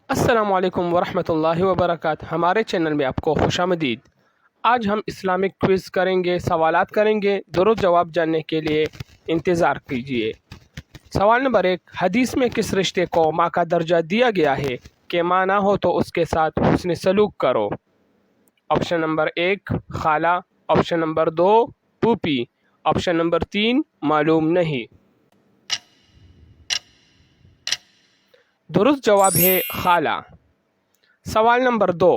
السلام علیکم ورحمۃ اللہ وبرکاتہ۔ ہمارے چینل میں آپ کو خوش آمدید۔ آج ہم اسلامک کوئز کریں گے، سوالات کریں گے، درست جواب جاننے کے لیے انتظار کیجیے۔ سوال نمبر 1، حدیث میں کس رشتے کو ماں کا درجہ دیا گیا ہے کہ ماں نہ ہو تو اس کے ساتھ حسن سلوک کرو؟ آپشن نمبر 1 خالہ، آپشن نمبر 2 پھوپھی، آپشن نمبر 3 معلوم نہیں۔ درست جواب ہے خالہ۔ سوال نمبر 2،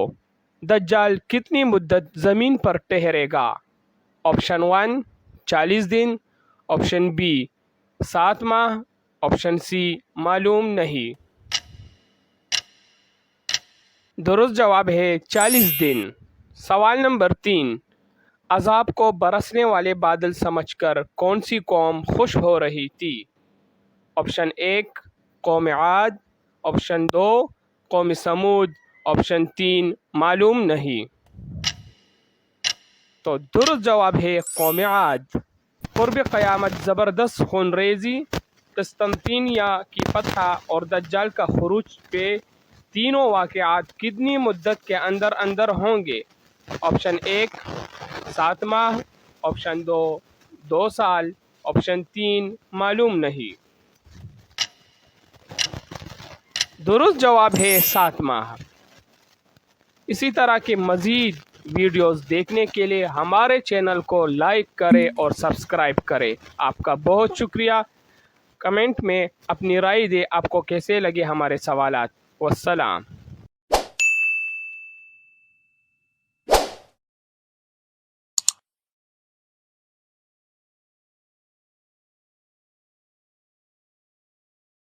دجال کتنی مدت زمین پر ٹھہرے گا؟ آپشن 1 40 دن، آپشن بی 7 ماہ، آپشن سی معلوم نہیں۔ درست جواب ہے 40 دن۔ سوال نمبر 3، عذاب کو برسنے والے بادل سمجھ کر کون سی قوم خوش ہو رہی تھی؟ آپشن 1 قوم عاد، آپشن 2 قوم سمود، آپشن 3 معلوم نہیں۔ تو درست جواب ہے قوم عاد۔ قرب قیامت، زبردست خون ریزی، قسطنطینیہ کی فتح اور دجال کا خروج پہ تینوں واقعات کتنی مدت کے اندر اندر ہوں گے؟ آپشن 1 7 ماہ، آپشن 2 2 سال، آپشن 3 معلوم نہیں۔ درست جواب ہے 7 ماہ۔ اسی طرح کے مزید ویڈیوز دیکھنے کے لیے ہمارے چینل کو لائک کریں اور سبسکرائب کریں۔ آپ کا بہت شکریہ۔ کمنٹ میں اپنی رائے دیں آپ کو کیسے لگے ہمارے سوالات۔ والسلام۔